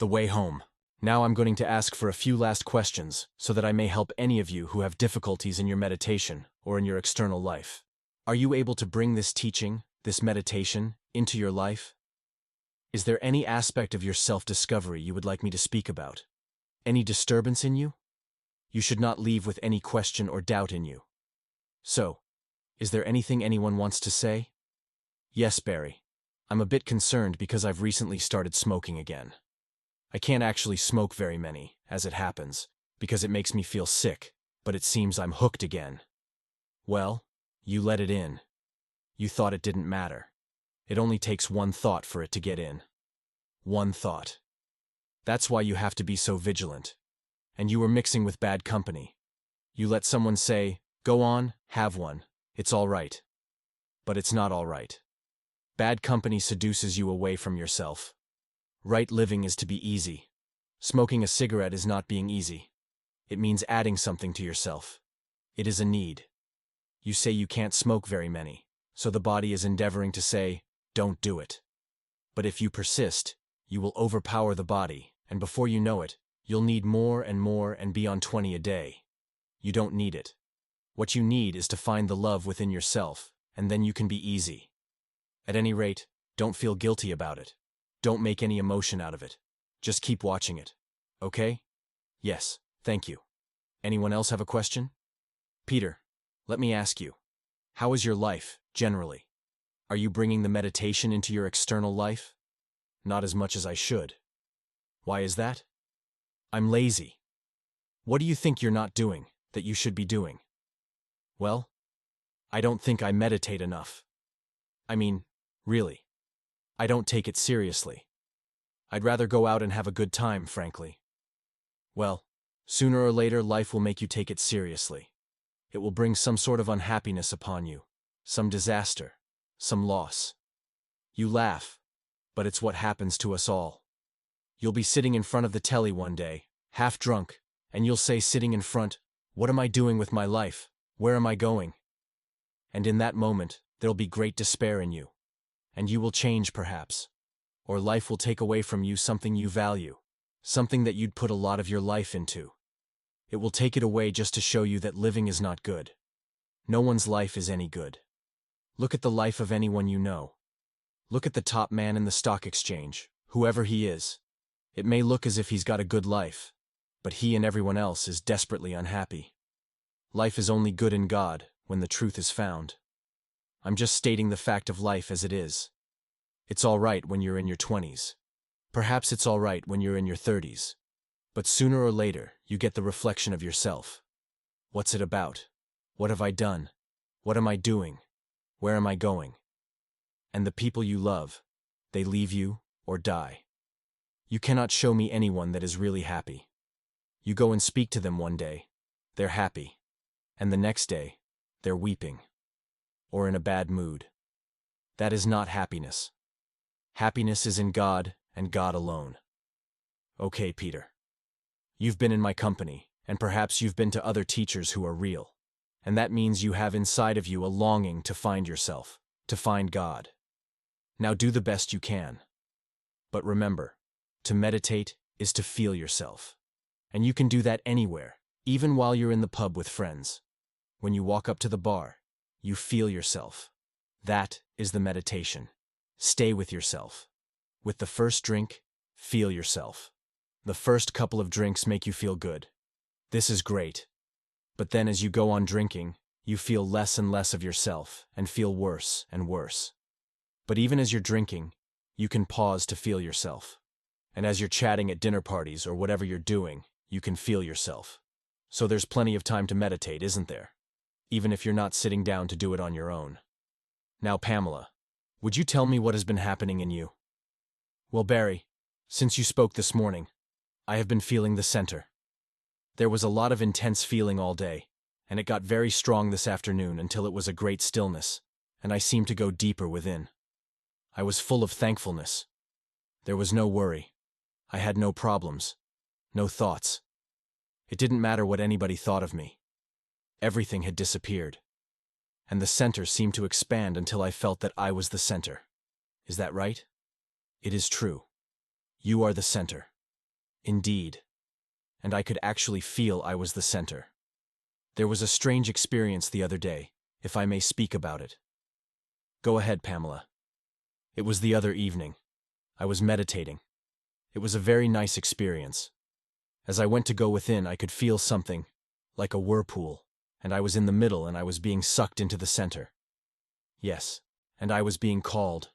The way home. Now I'm going to ask for a few last questions so that I may help any of you who have difficulties in your meditation or in your external life. Are you able to bring this teaching, this meditation, into your life? Is there any aspect of your self-discovery you would like me to speak about? Any disturbance in you? You should not leave with any question or doubt in you. So, is there anything anyone wants to say? Yes, Barry. I'm a bit concerned because I've recently started smoking again. I can't actually smoke very many, as it happens, because it makes me feel sick, but it seems I'm hooked again. Well, you let it in. You thought it didn't matter. It only takes one thought for it to get in. One thought. That's why you have to be so vigilant. And you were mixing with bad company. You let someone say, "Go on, have one. It's all right." But it's not all right. Bad company seduces you away from yourself. Right living is to be easy. Smoking a cigarette is not being easy. It means adding something to yourself. It is a need. You say you can't smoke very many, so the body is endeavoring to say, "Don't do it." But if you persist, you will overpower the body, and before you know it, you'll need more and be on 20 a day. You don't need it. What you need is to find the love within yourself, and then you can be easy. At any rate, don't feel guilty about it. Don't make any emotion out of it. Just keep watching it. Okay? Yes, thank you. Anyone else have a question? Peter, let me ask you. How is your life, generally? Are you bringing the meditation into your external life? Not as much as I should. Why is that? I'm lazy. What do you think you're not doing, that you should be doing? Well, I don't think I meditate enough. I mean, really. I don't take it seriously. I'd rather go out and have a good time, frankly. Well, sooner or later life will make you take it seriously. It will bring some sort of unhappiness upon you, some disaster, some loss. You laugh, but it's what happens to us all. You'll be sitting in front of the telly one day, half drunk, and you'll say sitting in front, "What am I doing with my life? Where am I going?" And in that moment, there'll be great despair in you. And you will change perhaps. Or life will take away from you something you value, something that you'd put a lot of your life into. It will take it away just to show you that living is not good. No one's life is any good. Look at the life of anyone you know. Look at the top man in the stock exchange, whoever he is. It may look as if he's got a good life, but he and everyone else is desperately unhappy. Life is only good in God when the truth is found. I'm just stating the fact of life as it is. It's all right when you're in your 20s. Perhaps it's all right when you're in your 30s. But sooner or later, you get the reflection of yourself. What's it about? What have I done? What am I doing? Where am I going? And the people you love, they leave you or die. You cannot show me anyone that is really happy. You go and speak to them one day, they're happy. And the next day, they're weeping. Or in a bad mood. That is not happiness. Happiness is in God and God alone. Okay, Peter. You've been in my company, and perhaps you've been to other teachers who are real. And that means you have inside of you a longing to find yourself, to find God. Now do the best you can. But remember, to meditate is to feel yourself. And you can do that anywhere, even while you're in the pub with friends. When you walk up to the bar, you feel yourself. That is the meditation. Stay with yourself. With the first drink, feel yourself. The first couple of drinks make you feel good. This is great. But then as you go on drinking, you feel less and less of yourself and feel worse and worse. But even as you're drinking, you can pause to feel yourself. And as you're chatting at dinner parties or whatever you're doing, you can feel yourself. So there's plenty of time to meditate, isn't there? Even if you're not sitting down to do it on your own. Now, Pamela, would you tell me what has been happening in you? Well, Barry, since you spoke this morning, I have been feeling the center. There was a lot of intense feeling all day, and it got very strong this afternoon until it was a great stillness, and I seemed to go deeper within. I was full of thankfulness. There was no worry. I had no problems, no thoughts. It didn't matter what anybody thought of me. Everything had disappeared. And the center seemed to expand until I felt that I was the center. Is that right? It is true. You are the center. Indeed. And I could actually feel I was the center. There was a strange experience the other day, if I may speak about it. Go ahead, Pamela. It was the other evening. I was meditating. It was a very nice experience. As I went to go within, I could feel something, like a whirlpool, and I was in the middle and I was being sucked into the center. Yes, and I was being called.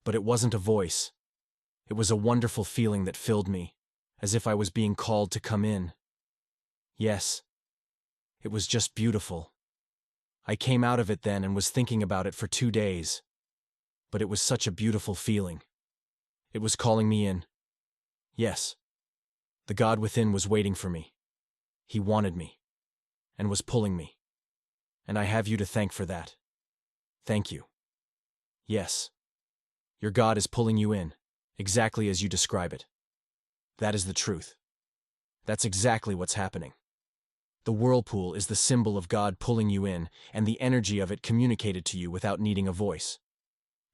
But it wasn't a voice. It was a wonderful feeling that filled me, as if I was being called to come in. Yes. It was just beautiful. I came out of it then and was thinking about it for 2 days. But it was such a beautiful feeling. It was calling me in. Yes. The God within was waiting for me. He wanted me. And was pulling me. And I have you to thank for that. Thank you. Yes. Your God is pulling you in, exactly as you describe it. That is the truth. That's exactly what's happening. The whirlpool is the symbol of God pulling you in, and the energy of it communicated to you without needing a voice.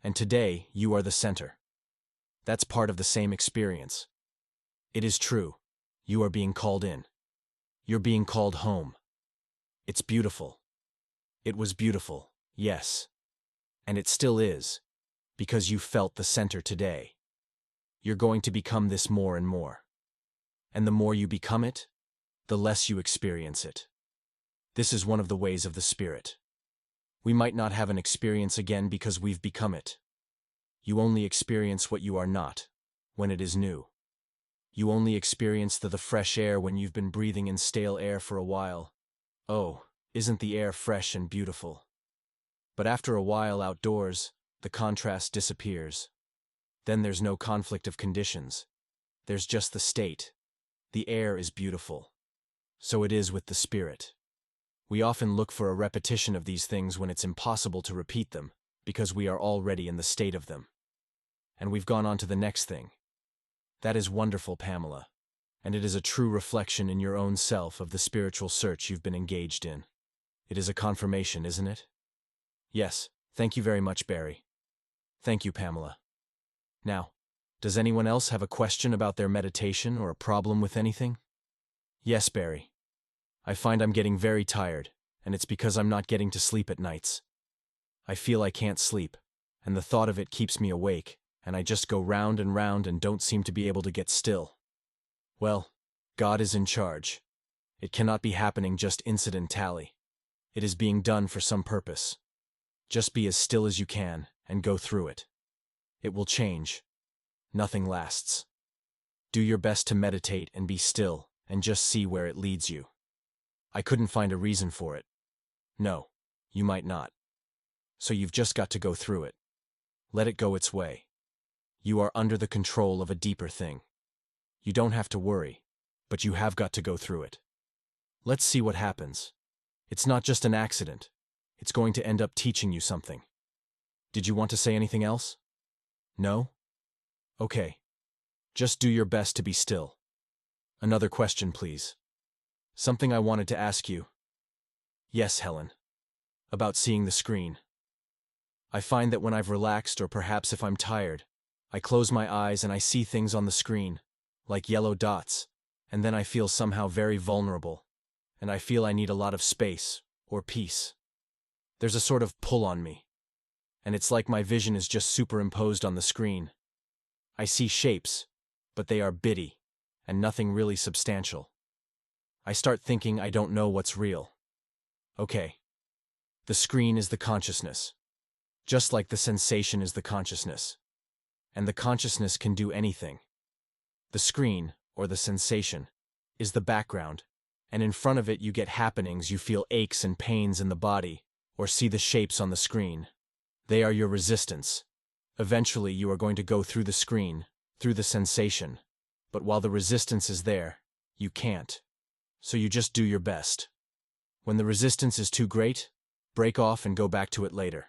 And today, you are the center. That's part of the same experience. It is true. You are being called in. You're being called home. It's beautiful. It was beautiful, yes. And it still is, because you felt the center today. You're going to become this more and more. And the more you become it, the less you experience it. This is one of the ways of the Spirit. We might not have an experience again because we've become it. You only experience what you are not, when it is new. You only experience the fresh air when you've been breathing in stale air for a while. Oh, isn't the air fresh and beautiful? But after a while outdoors, the contrast disappears. Then there's no conflict of conditions. There's just the state. The air is beautiful. So it is with the Spirit. We often look for a repetition of these things when it's impossible to repeat them, because we are already in the state of them. And we've gone on to the next thing. That is wonderful, Pamela, and it is a true reflection in your own self of the spiritual search you've been engaged in. It is a confirmation, isn't it? Yes, thank you very much, Barry. Thank you, Pamela. Now, does anyone else have a question about their meditation or a problem with anything? Yes, Barry. I find I'm getting very tired, and it's because I'm not getting to sleep at nights. I feel I can't sleep, and the thought of it keeps me awake, and I just go round and don't seem to be able to get still. Well, God is in charge. It cannot be happening just incidentally. It is being done for some purpose. Just be as still as you can, and go through it. It will change. Nothing lasts. Do your best to meditate and be still, and just see where it leads you. I couldn't find a reason for it. No, you might not. So you've just got to go through it. Let it go its way. You are under the control of a deeper thing. You don't have to worry, but you have got to go through it. Let's see what happens. It's not just an accident. It's going to end up teaching you something. Did you want to say anything else? No? Okay. Just do your best to be still. Another question, please. Something I wanted to ask you. Yes, Helen. About seeing the screen. I find that when I've relaxed, or perhaps if I'm tired, I close my eyes and I see things on the screen, like yellow dots, and then I feel somehow very vulnerable, and I feel I need a lot of space, or peace. There's a sort of pull on me, and it's like my vision is just superimposed on the screen. I see shapes, but they are bitty, and nothing really substantial. I start thinking I don't know what's real. Okay. The screen is the consciousness, just like the sensation is the consciousness. And the consciousness can do anything. The screen, or the sensation, is the background, and in front of it you get happenings, you feel aches and pains in the body, or see the shapes on the screen. They are your resistance. Eventually you are going to go through the screen, through the sensation, but while the resistance is there, you can't. So you just do your best. When the resistance is too great, break off and go back to it later.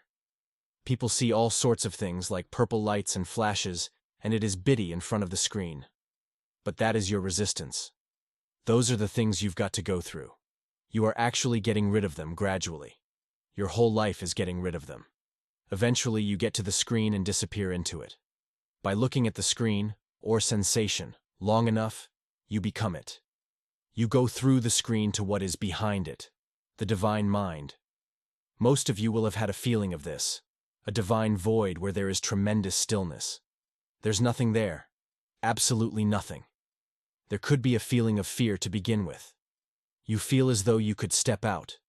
People see all sorts of things like purple lights and flashes, and it is bitty in front of the screen. But that is your resistance. Those are the things you've got to go through. You are actually getting rid of them gradually. Your whole life is getting rid of them. Eventually you get to the screen and disappear into it. By looking at the screen, or sensation, long enough, You become it. You go through the screen to what is behind it, the divine mind. Most of you will have had a feeling of this, a divine void where there is tremendous stillness. There's nothing there, absolutely nothing. There could be a feeling of fear to begin with. You feel as though you could step out,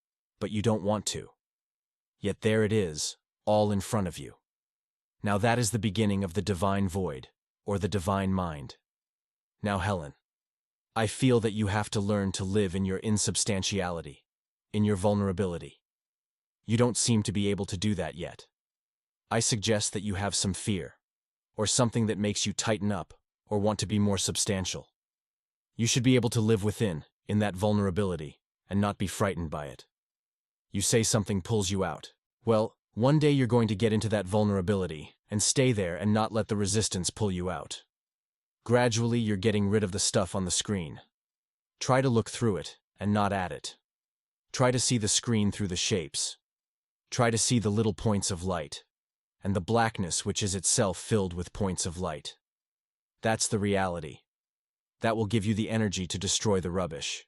but you don't want to. Yet there it is, all in front of you. Now that is the beginning of the divine void, or the divine mind. Now, Helen, I feel that you have to learn to live in your insubstantiality, in your vulnerability. You don't seem to be able to do that yet. I suggest that you have some fear, or something that makes you tighten up, or want to be more substantial. You should be able to live within, in that vulnerability, and not be frightened by it. You say something pulls you out. Well, one day you're going to get into that vulnerability, and stay there and not let the resistance pull you out. Gradually, you're getting rid of the stuff on the screen. Try to look through it, and not at it. Try to see the screen through the shapes. Try to see the little points of light, and the blackness which is itself filled with points of light. That's the reality. That will give you the energy to destroy the rubbish.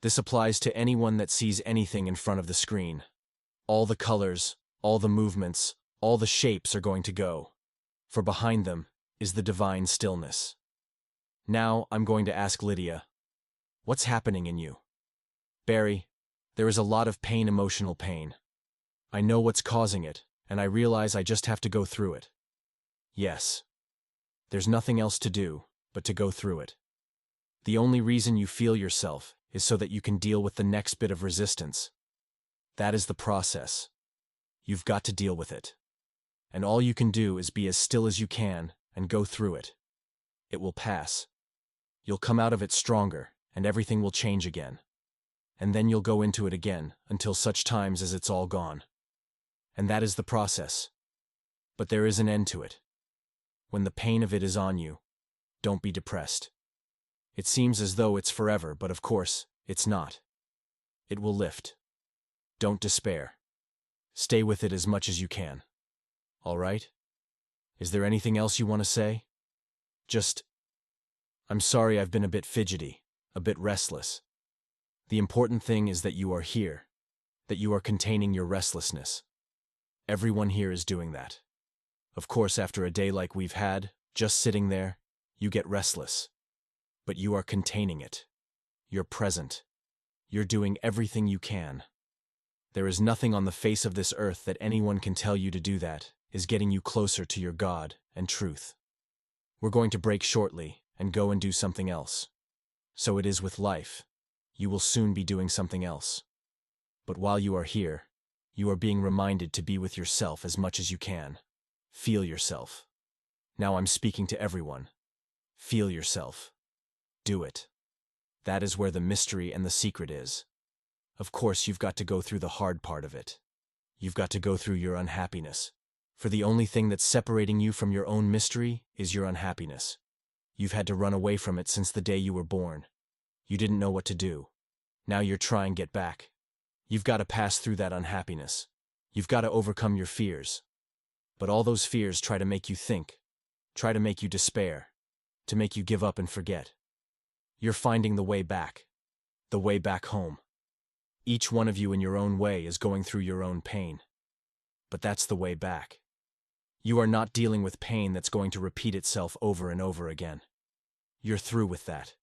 This applies to anyone that sees anything in front of the screen. All the colors, all the movements, all the shapes are going to go, for behind them is the divine stillness. Now I'm going to ask Lydia, what's happening in you? Barry, there is a lot of pain, emotional pain. I know what's causing it, and I realize I just have to go through it. Yes. There's nothing else to do but to go through it. The only reason you feel yourself is so that you can deal with the next bit of resistance. That is the process. You've got to deal with it. And all you can do is be as still as you can and go through it. It will pass. You'll come out of it stronger, and everything will change again. And then you'll go into it again until such times as it's all gone. And that is the process. But there is an end to it. When the pain of it is on you, don't be depressed. It seems as though it's forever, but of course, it's not. It will lift. Don't despair. Stay with it as much as you can. All right? Is there anything else you want to say? I'm sorry I've been a bit fidgety, a bit restless. The important thing is that you are here, that you are containing your restlessness. Everyone here is doing that. Of course, after a day like we've had, just sitting there, you get restless. But you are containing it. You're present. You're doing everything you can. There is nothing on the face of this earth that anyone can tell you to do that is getting you closer to your God and truth. We're going to break shortly and go and do something else. So it is with life. You will soon be doing something else. But while you are here, you are being reminded to be with yourself as much as you can. Feel yourself. Now I'm speaking to everyone. Feel yourself. Do it. That is where the mystery and the secret is. Of course, you've got to go through the hard part of it. You've got to go through your unhappiness. For the only thing that's separating you from your own mystery is your unhappiness. You've had to run away from it since the day you were born. You didn't know what to do. Now you're trying to get back. You've got to pass through that unhappiness. You've got to overcome your fears. But all those fears try to make you think, try to make you despair, to make you give up and forget. You're finding the way back home. Each one of you in your own way is going through your own pain. But that's the way back. You are not dealing with pain that's going to repeat itself over and over again. You're through with that.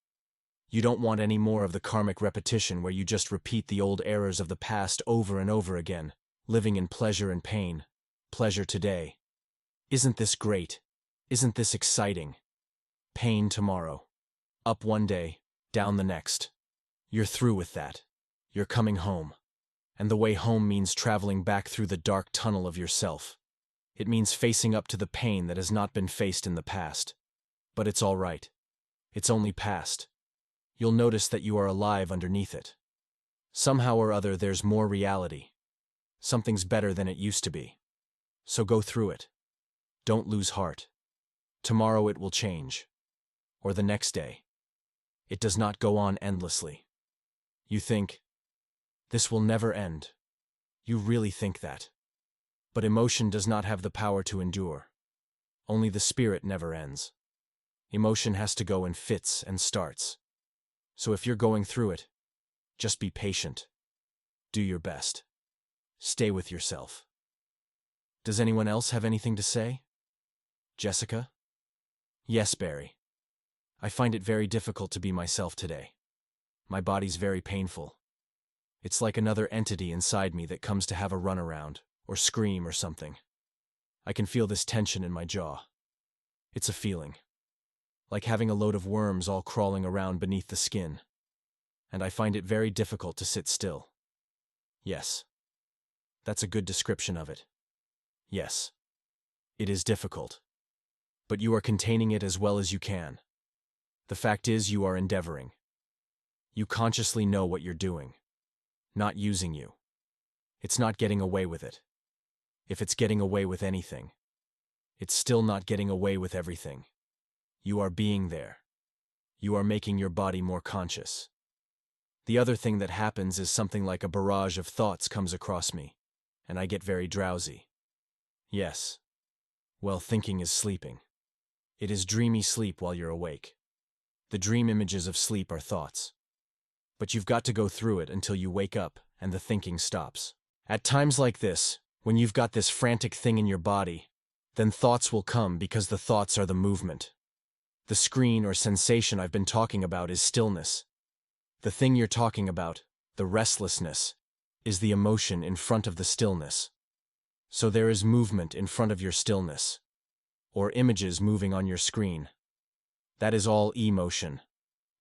You don't want any more of the karmic repetition where you just repeat the old errors of the past over and over again, living in pleasure and pain. Pleasure today. Isn't this great? Isn't this exciting? Pain tomorrow. Up one day, down the next. You're through with that. You're coming home. And the way home means traveling back through the dark tunnel of yourself. It means facing up to the pain that has not been faced in the past. But it's all right. It's only past. You'll notice that you are alive underneath it. Somehow or other there's more reality. Something's better than it used to be. So go through it. Don't lose heart. Tomorrow it will change. Or the next day. It does not go on endlessly. You think, this will never end. You really think that. But emotion does not have the power to endure. Only the spirit never ends. Emotion has to go in fits and starts. So if you're going through it, just be patient. Do your best. Stay with yourself. Does anyone else have anything to say? Jessica? Yes, Barry. I find it very difficult to be myself today. My body's very painful. It's like another entity inside me that comes to have a runaround, or scream or something. I can feel this tension in my jaw. It's a feeling. Like having a load of worms all crawling around beneath the skin. And I find it very difficult to sit still. Yes. That's a good description of it. Yes. It is difficult. But you are containing it as well as you can. The fact is you are endeavoring. You consciously know what you're doing. Not using you. It's not getting away with it. If it's getting away with anything, it's still not getting away with everything. You are being there. You are making your body more conscious. The other thing that happens is something like a barrage of thoughts comes across me, and I get very drowsy. Yes. Well, thinking is sleeping. It is dreamy sleep while you're awake. The dream images of sleep are thoughts. But you've got to go through it until you wake up and the thinking stops. At times like this, when you've got this frantic thing in your body, then thoughts will come because the thoughts are the movement. The screen or sensation I've been talking about is stillness. The thing you're talking about, the restlessness, is the emotion in front of the stillness. So there is movement in front of your stillness, or images moving on your screen. That is all emotion.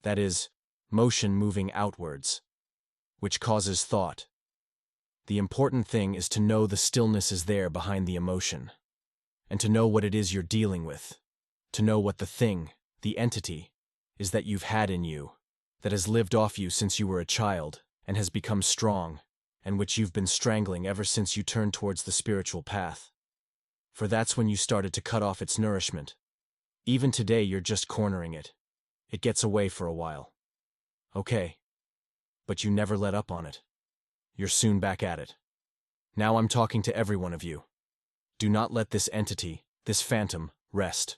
That is, motion moving outwards, which causes thought. The important thing is to know the stillness is there behind the emotion, and to know what it is you're dealing with, to know what the thing, the entity, is that you've had in you, that has lived off you since you were a child, and has become strong, and which you've been strangling ever since you turned towards the spiritual path. For that's when you started to cut off its nourishment. Even today you're just cornering it. It gets away for a while. Okay. But you never let up on it. You're soon back at it. Now I'm talking to every one of you. Do not let this entity, this phantom, rest.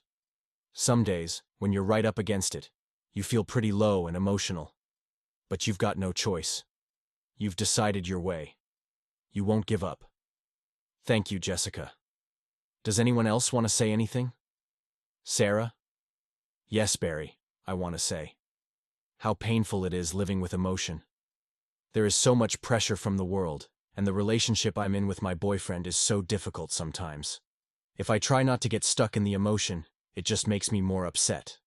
Some days, when you're right up against it, you feel pretty low and emotional. But you've got no choice. You've decided your way. You won't give up. Thank you, Jessica. Does anyone else want to say anything? Sarah? Yes, Barry, I want to say. How painful it is living with emotion. There is so much pressure from the world, and the relationship I'm in with my boyfriend is so difficult sometimes. If I try not to get stuck in the emotion, it just makes me more upset.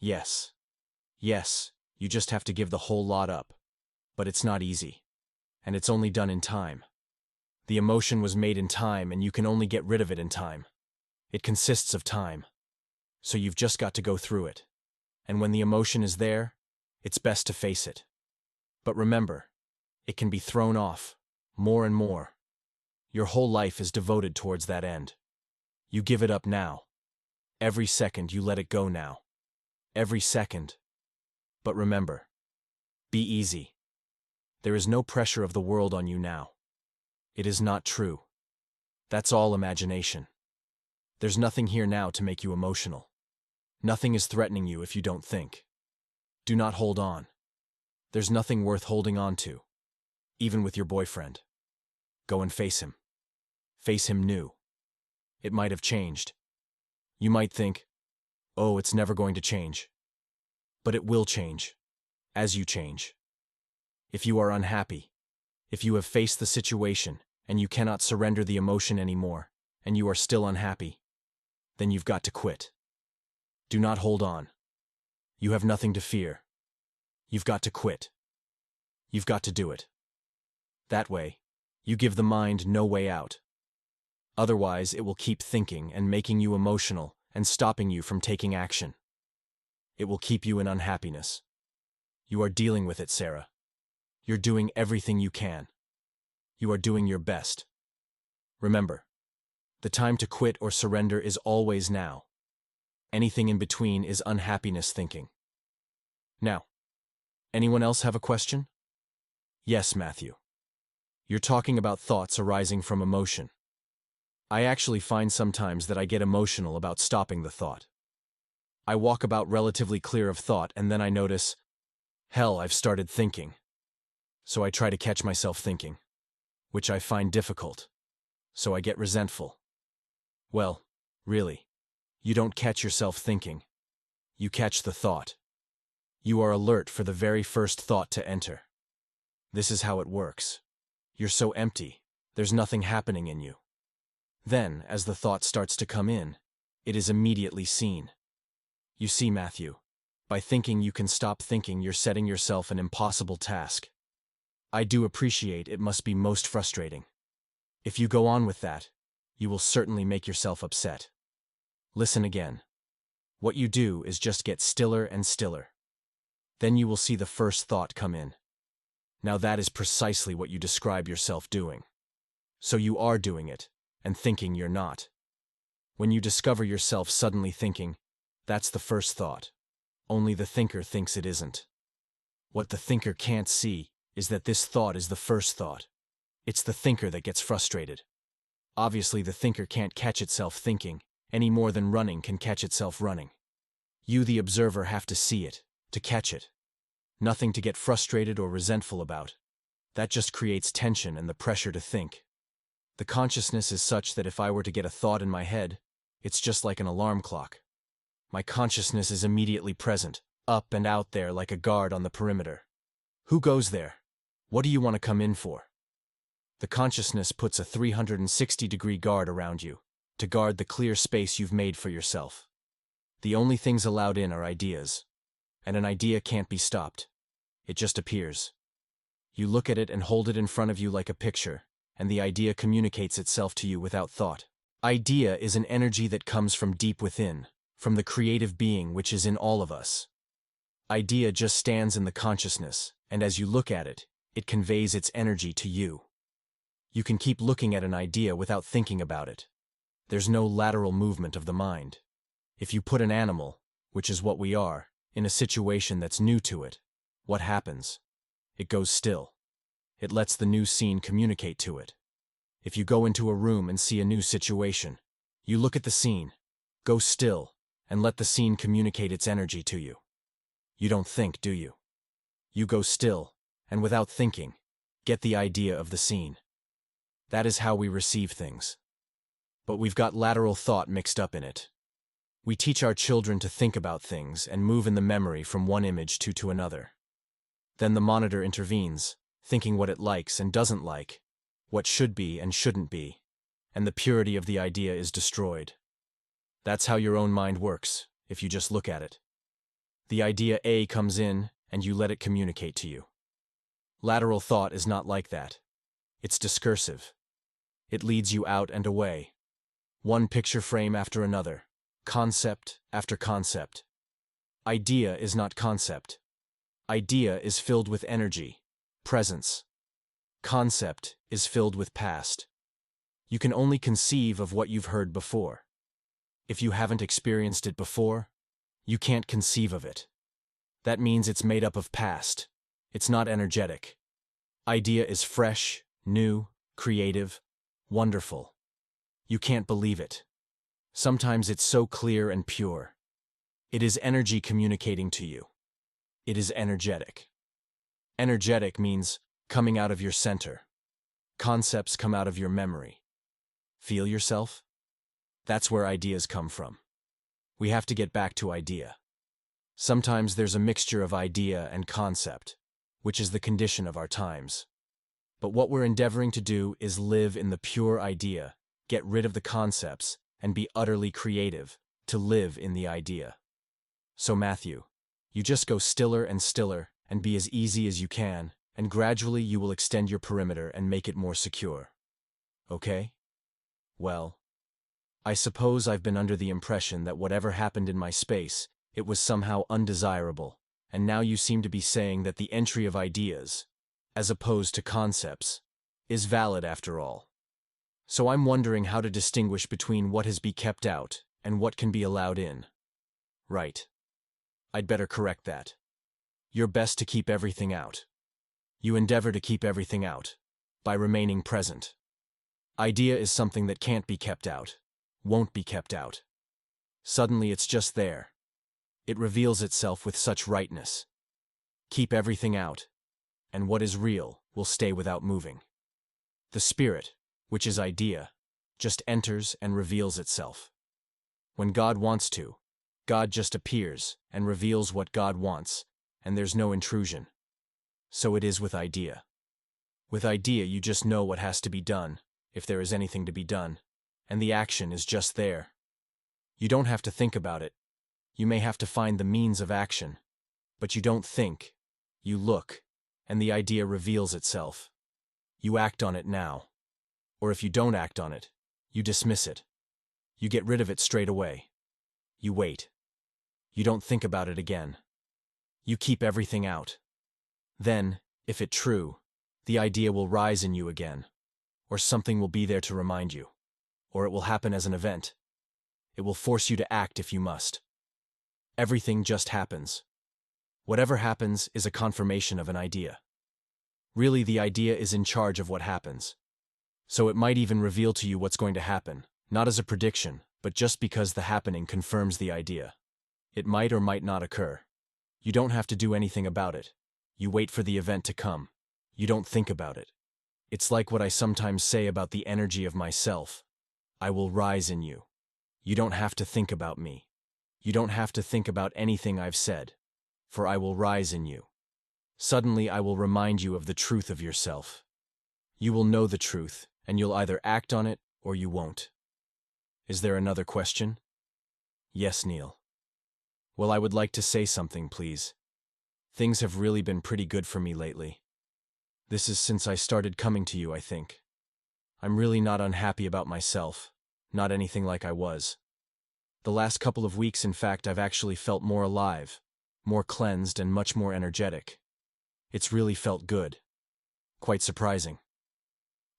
Yes. Yes, you just have to give the whole lot up. But it's not easy. And it's only done in time. The emotion was made in time, and you can only get rid of it in time. It consists of time. So you've just got to go through it. And when the emotion is there, it's best to face it. But remember, it can be thrown off, more and more. Your whole life is devoted towards that end. You give it up now. Every second you let it go now. Every second. But remember, be easy. There is no pressure of the world on you now. It is not true. That's all imagination. There's nothing here now to make you emotional. Nothing is threatening you if you don't think. Do not hold on. There's nothing worth holding on to, even with your boyfriend. Go and face him. Face him new. It might have changed. You might think, oh, it's never going to change. But it will change, as you change. If you are unhappy, if you have faced the situation and you cannot surrender the emotion anymore, and you are still unhappy, then you've got to quit. Do not hold on. You have nothing to fear. You've got to quit. You've got to do it. That way, you give the mind no way out. Otherwise, it will keep thinking and making you emotional and stopping you from taking action. It will keep you in unhappiness. You are dealing with it, Sarah. You're doing everything you can. You are doing your best. Remember, the time to quit or surrender is always now. Anything in between is unhappiness thinking. Now, anyone else have a question? Yes, Matthew. You're talking about thoughts arising from emotion. I actually find sometimes that I get emotional about stopping the thought. I walk about relatively clear of thought, and then I notice, hell, I've started thinking. So I try to catch myself thinking, which I find difficult. So I get resentful. Well, really, you don't catch yourself thinking. You catch the thought. You are alert for the very first thought to enter. This is how it works. You're so empty, there's nothing happening in you. Then, as the thought starts to come in, it is immediately seen. You see, Matthew, by thinking you can stop thinking, you're setting yourself an impossible task. I do appreciate it must be most frustrating. If you go on with that, you will certainly make yourself upset. Listen again. What you do is just get stiller and stiller. Then you will see the first thought come in. Now that is precisely what you describe yourself doing. So you are doing it, and thinking you're not. When you discover yourself suddenly thinking, that's the first thought. Only the thinker thinks it isn't. What the thinker can't see is that this thought is the first thought. It's the thinker that gets frustrated. Obviously, the thinker can't catch itself thinking, any more than running can catch itself running. You, the observer, have to see it, to catch it. Nothing to get frustrated or resentful about. That just creates tension and the pressure to think. The consciousness is such that if I were to get a thought in my head, it's just like an alarm clock. My consciousness is immediately present, up and out there like a guard on the perimeter. Who goes there? What do you want to come in for? The consciousness puts a 360-degree guard around you, to guard the clear space you've made for yourself. The only things allowed in are ideas. And an idea can't be stopped. It just appears. You look at it and hold it in front of you like a picture, and the idea communicates itself to you without thought. Idea is an energy that comes from deep within, from the creative being which is in all of us. Idea just stands in the consciousness, and as you look at it, it conveys its energy to you. You can keep looking at an idea without thinking about it. There's no lateral movement of the mind. If you put an animal, which is what we are, in a situation that's new to it, what happens? It goes still. It lets the new scene communicate to it. If you go into a room and see a new situation, you look at the scene, go still, and let the scene communicate its energy to you. You don't think, do you? You go still, and without thinking, get the idea of the scene. That is how we receive things. But we've got lateral thought mixed up in it. We teach our children to think about things and move in the memory from one image to another. Then the monitor intervenes, thinking what it likes and doesn't like, what should be and shouldn't be, and the purity of the idea is destroyed. That's how your own mind works, if you just look at it. The idea A comes in, and you let it communicate to you. Lateral thought is not like that. It's discursive. It leads you out and away. One picture frame after another, concept after concept. Idea is not concept. Idea is filled with energy, presence. Concept is filled with past. You can only conceive of what you've heard before. If you haven't experienced it before, you can't conceive of it. That means it's made up of past. It's not energetic. Idea is fresh, new, creative, wonderful. You can't believe it. Sometimes it's so clear and pure. It is energy communicating to you. It is energetic. Energetic means coming out of your center. Concepts come out of your memory. Feel yourself? That's where ideas come from. We have to get back to idea. Sometimes there's a mixture of idea and concept, which is the condition of our times. But what we're endeavoring to do is live in the pure idea, get rid of the concepts, and be utterly creative, to live in the idea. So Matthew, you just go stiller and stiller, and be as easy as you can, and gradually you will extend your perimeter and make it more secure. Okay? Well, I suppose I've been under the impression that whatever happened in my space, it was somehow undesirable, and now you seem to be saying that the entry of ideas, as opposed to concepts, is valid after all. So I'm wondering how to distinguish between what has been kept out and what can be allowed in. Right. I'd better correct that. You're best to keep everything out. You endeavor to keep everything out, by remaining present. Idea is something that can't be kept out, won't be kept out. Suddenly it's just there. It reveals itself with such rightness. Keep everything out, and what is real will stay without moving. The spirit, which is idea, just enters and reveals itself. When God wants to, God just appears and reveals what God wants, and there's no intrusion. So it is with idea. With idea, you just know what has to be done, if there is anything to be done, and the action is just there. You don't have to think about it. You may have to find the means of action, but you don't think. You look, and the idea reveals itself. You act on it now. Or if you don't act on it, you dismiss it. You get rid of it straight away. You wait. You don't think about it again. You keep everything out. Then, if it's true, the idea will rise in you again, or something will be there to remind you, or it will happen as an event. It will force you to act if you must. Everything just happens. Whatever happens is a confirmation of an idea. Really, the idea is in charge of what happens. So it might even reveal to you what's going to happen, not as a prediction, but just because the happening confirms the idea. It might or might not occur. You don't have to do anything about it. You wait for the event to come. You don't think about it. It's like what I sometimes say about the energy of myself. I will rise in you. You don't have to think about me. You don't have to think about anything I've said, for I will rise in you. Suddenly I will remind you of the truth of yourself. You will know the truth, and you'll either act on it or you won't. Is there another question? Yes, Neil. Well, I would like to say something, please. Things have really been pretty good for me lately. This is since I started coming to you, I think. I'm really not unhappy about myself, not anything like I was. The last couple of weeks, in fact, I've actually felt more alive, more cleansed, and much more energetic. It's really felt good. Quite surprising.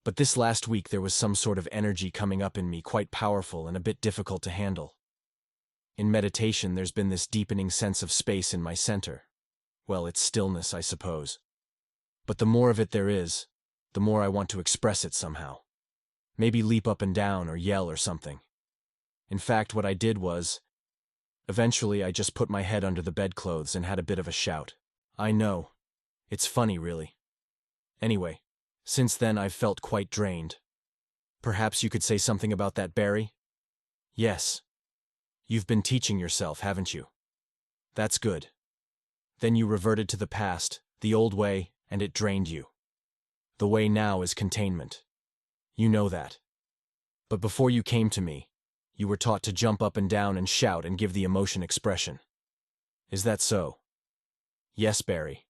But this last week there was some sort of energy coming up in me, quite powerful and a bit difficult to handle. In meditation, there's been this deepening sense of space in my center. Well, it's stillness, I suppose. But the more of it there is, the more I want to express it somehow. Maybe leap up and down or yell or something. In fact, what I did was, eventually I just put my head under the bedclothes and had a bit of a shout. I know. It's funny, really. Anyway, since then I've felt quite drained. Perhaps you could say something about that, Barry? Yes. You've been teaching yourself, haven't you? That's good. Then you reverted to the past, the old way, and it drained you. The way now is containment. You know that. But before you came to me, you were taught to jump up and down and shout and give the emotion expression. Is that so? Yes, Barry.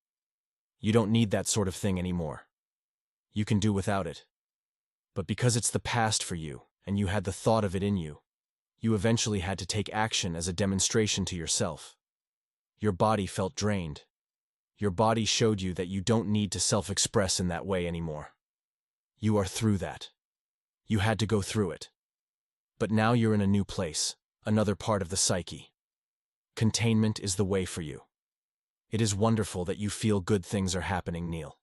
You don't need that sort of thing anymore. You can do without it. But because it's the past for you, and you had the thought of it in you, you eventually had to take action as a demonstration to yourself. Your body felt drained. Your body showed you that you don't need to self-express in that way anymore. You are through that. You had to go through it. But now you're in a new place, another part of the psyche. Containment is the way for you. It is wonderful that you feel good things are happening, Neil.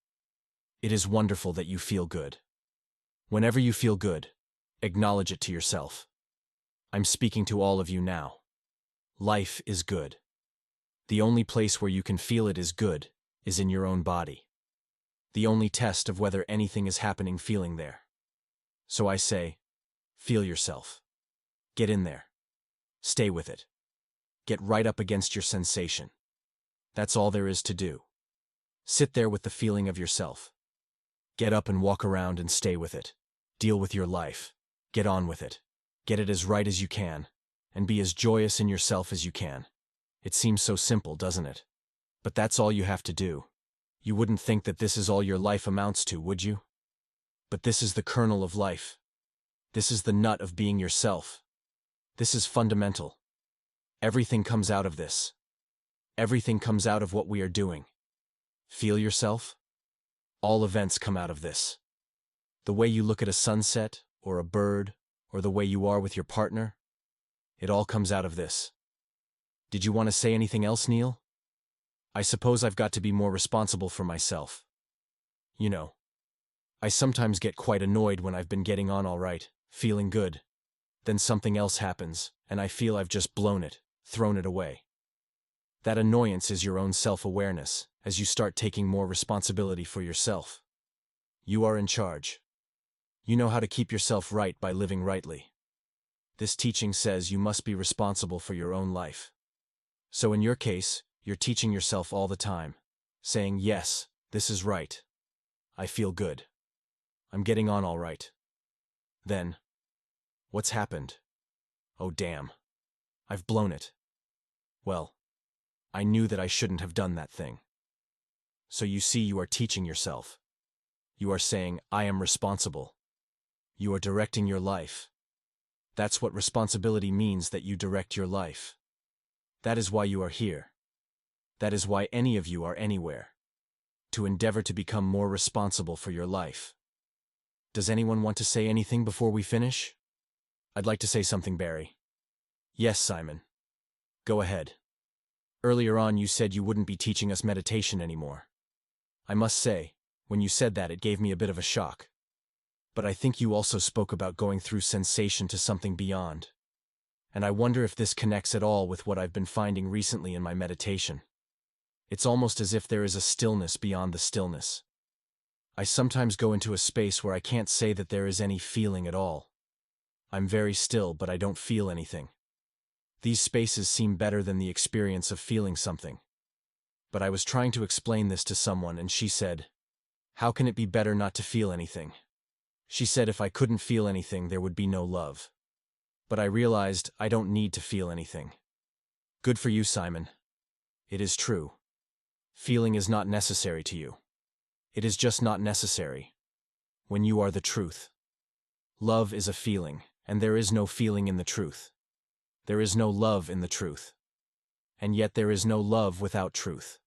It is wonderful that you feel good. Whenever you feel good, acknowledge it to yourself. I'm speaking to all of you now. Life is good. The only place where you can feel it is good is in your own body. The only test of whether anything is happening feeling there. So I say, feel yourself. Get in there. Stay with it. Get right up against your sensation. That's all there is to do. Sit there with the feeling of yourself. Get up and walk around and stay with it. Deal with your life. Get on with it. Get it as right as you can, and be as joyous in yourself as you can. It seems so simple, doesn't it? But that's all you have to do. You wouldn't think that this is all your life amounts to, would you? But this is the kernel of life. This is the nut of being yourself. This is fundamental. Everything comes out of this. Everything comes out of what we are doing. Feel yourself? All events come out of this. The way you look at a sunset, or a bird, or the way you are with your partner, it all comes out of this. Did you want to say anything else, Neil? I suppose I've got to be more responsible for myself. You know, I sometimes get quite annoyed when I've been getting on all right, feeling good. Then something else happens, and I feel I've just blown it, thrown it away. That annoyance is your own self-awareness, as you start taking more responsibility for yourself. You are in charge. You know how to keep yourself right by living rightly. This teaching says you must be responsible for your own life. So in your case, you're teaching yourself all the time, saying, yes, this is right. I feel good. I'm getting on all right. Then, what's happened? Oh damn. I've blown it. Well, I knew that I shouldn't have done that thing. So you see, you are teaching yourself. You are saying, I am responsible. You are directing your life. That's what responsibility means, that you direct your life. That is why you are here. That is why any of you are anywhere. To endeavor to become more responsible for your life. Does anyone want to say anything before we finish? I'd like to say something, Barry. Yes, Simon. Go ahead. Earlier on you said you wouldn't be teaching us meditation anymore. I must say, when you said that, it gave me a bit of a shock. But I think you also spoke about going through sensation to something beyond. And I wonder if this connects at all with what I've been finding recently in my meditation. It's almost as if there is a stillness beyond the stillness. I sometimes go into a space where I can't say that there is any feeling at all. I'm very still, but I don't feel anything. These spaces seem better than the experience of feeling something. But I was trying to explain this to someone, and she said, how can it be better not to feel anything? She said if I couldn't feel anything, there would be no love. But I realized I don't need to feel anything. Good for you, Simon. It is true. Feeling is not necessary to you. It is just not necessary. When you are the truth. Love is a feeling, and there is no feeling in the truth. There is no love in the truth. And yet there is no love without truth.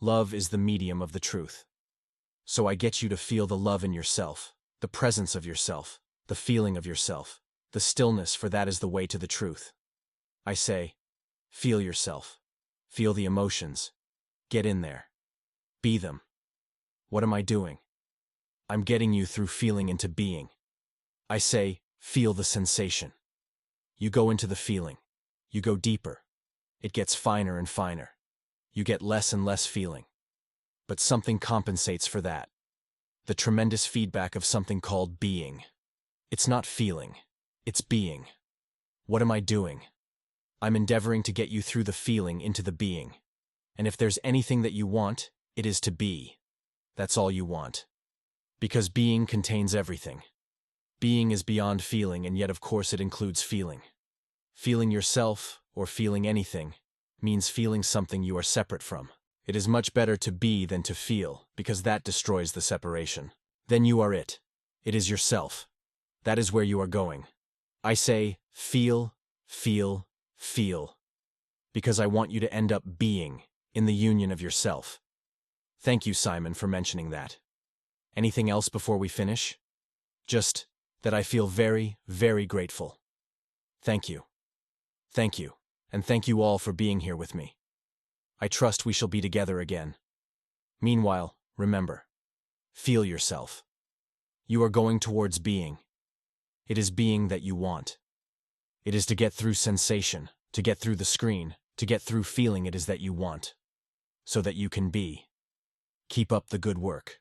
Love is the medium of the truth. So I get you to feel the love in yourself, the presence of yourself, the feeling of yourself, the stillness, for that is the way to the truth. I say, feel yourself. Feel the emotions. Get in there. Be them. What am I doing? I'm getting you through feeling into being. I say, feel the sensation. You go into the feeling. You go deeper. It gets finer and finer. You get less and less feeling. But something compensates for that. The tremendous feedback of something called being. It's not feeling. It's being. What am I doing? I'm endeavoring to get you through the feeling into the being. And if there's anything that you want, it is to be. That's all you want. Because being contains everything. Being is beyond feeling, and yet of course it includes feeling. Feeling yourself, or feeling anything, means feeling something you are separate from. It is much better to be than to feel, because that destroys the separation. Then you are it. It is yourself. That is where you are going. I say, feel, feel, feel. Because I want you to end up being, in the union of yourself. Thank you, Simon, for mentioning that. Anything else before we finish? Just that I feel very, very grateful. Thank you. Thank you, and thank you all for being here with me. I trust we shall be together again. Meanwhile, remember, feel yourself. You are going towards being. It is being that you want. It is to get through sensation, to get through the screen, to get through feeling. It is that you want, so that you can be. Keep up the good work.